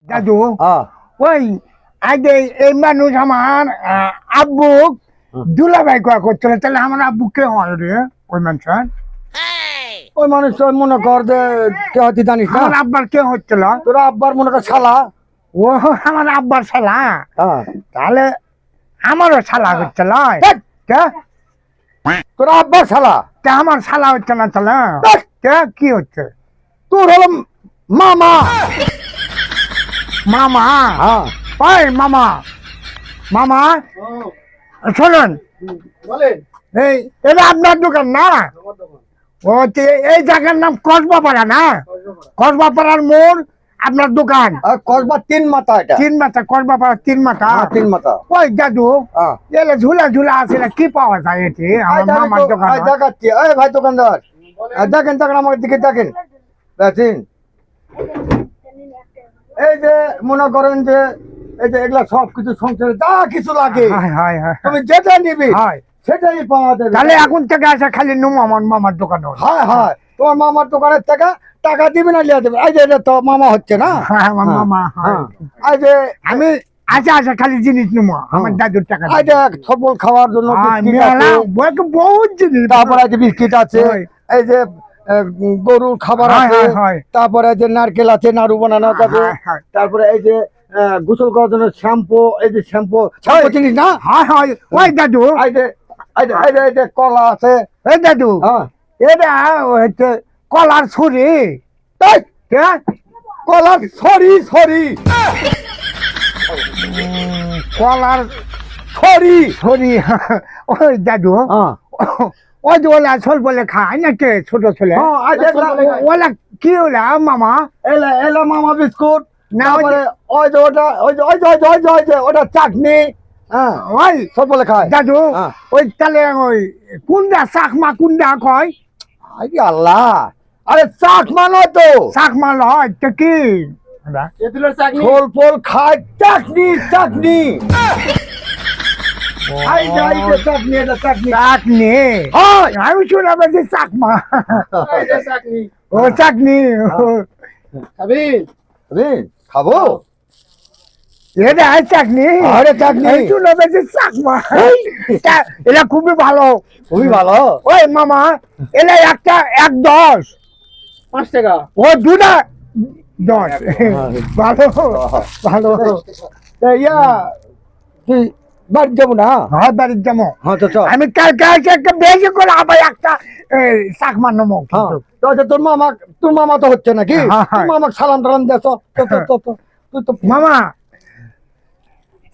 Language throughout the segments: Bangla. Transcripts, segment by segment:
দাদু হ্যাঁ ওই আগে এই মানুষ আমার আব্বু দুলাভাই কয়া করছিল, তাহলে আমার আব্বু কে হয় রে ওই মানুষের? ওই মানুষ মনে কর যে কে হতে জানিস না, আমার আব্বার কে হচ্ছিল? তোর আব্বার মনে কর শালা। ও আমার আব্বার শালা, হ্যাঁ তাহলে আমারও শালা হচ্ছে লয়? ধ্যাৎ, কে তোর আব্বার শালা। কে আমার শালা হচ্ছে না তাহলে? ধ্যাৎ, কে কি হচ্ছে? তোর হলো মামা। মামা? হ্যাঁ ওই মামা, মামা শোনেন, বলেন। এই এটা আপনার দোকান না? ও এই জায়গার নাম কসবাপাড়া না? কসবাপাড়ার মোড় আপনার দোকান। আর কসবা তিন মাথা, এটা তিন মাথা, কসবাপাড়া তিন মাথা। হ্যাঁ, তিন মাথা। ওই দাদু হ্যাঁ এলে ঝুলা ঝুলা আছে না, কি পাওয়া যায় এটি আমার মামার দোকান? দেখাচ্ছি। এই ভাই দোকানদার, দেখেন দেখেন আমার দিকে দেখেন, দেখেন এই যে মনে করেন যে এই যে এগুলা সবকিছু সংসারে যা কিছু লাগে হায় হায় হায় তুমি যেটা নিবি হায়। সেটাই পাওয়া যাবে। তাহলে এখন থেকে আসে খালি নুম আমার মামার দোকানে। হ্যাঁ হ্যাঁ, তোমার মামার দোকানের টাকা টাকা দিবি না লিয়ে দেবে। এই যে এটা তো মামা হচ্ছে না? হ্যাঁ আমার মামা। হ্যাঁ হ্যাঁ। এই যে আমি আসে আসে খালি জিনিস নুম আমার দাদুর টাকা এই যে সবল খাওয়ার জন্য বিস্কিট আছে, বহুত জিনিস। তারপরে এই যে বিস্কিট আছে, হয়। এই যে গরুর খাবার হয়, আছে, হয়, হয়। তারপরে এই যে নারকেল আছে, নাড়ু বানানো যাবে, হয়, হয়। তারপরে এই যে গোসল করার জন্য শ্যাম্পু, এই যে শ্যাম্পু চিনিস না? হয় হয় ওই দাদু, এই যে এই যে কলা আছে। এই দাদু হ্যাঁ এটা হচ্ছে কলার ছুরি। এই, কে? কলার সরি সরি কলার সরি। ছুরি ওই দাদু হ্যাঁ ওই যে ওলা ছোল বলে খায় নাকি ছোট ছেলে? হ্যাঁ, এই যে ওলা কি ওলা মামা? এলা এলা মামা বিস্কুট। না, তারপরে ওই যে ওটা ওই যে ওই যে ওই যে ওই যে ওই যে ওটা চাটনি। হ্যাঁ ওই সব বলে খায়। দাদু হ্যাঁ। ওই তাহলে ওই কুন্ডা চাকমা কুন্ডা কয়? আরে আল্লাহ, আরে চাকমা নয় তো, চাকমা লয় তো কি? ঝোল পোল খায়, চাটনি চাটনি। এই যে এই যে চাটনি, এটা চাটনি। চাটনি? হয় আমি শুনে পেয়েছি চাকমা। এই যে চাটনি। ও চাটনি। খাবি? খাবো। এটা চাটনি? আরে চাটনি। আমি শুনে পেয়েছি চাকমা। এটা খুবই ভালো, খুবই ভালো। ওই মামা এলে একটা ১-১০ 5 টাকা। ও দুটা 10 ভালো ভালো। ইয়া কি বাড়ি যাবো না? হয় বাড়ির যাবো। হ্যাঁ তো চল। আমি কালকে এসে একটা বেশি করে আবার একটা চাকমা নেবো। হ্যাঁ তো আচ্ছা, তোর মামা তো হচ্ছে নাকি? হ্যাঁ, হ্যাঁ। তোর মামাকে সালাম টালাম দে তো। তুই তো মামা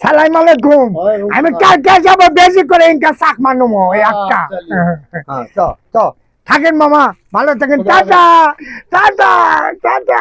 সালাম আলাইকুম। আমি কালকে যাবো বেশি করে ইনকা চাকমা নেবো একটা। হ্যাঁ চ চ। থাকেন মামা, ভালো থাকেন। Tata tata tata.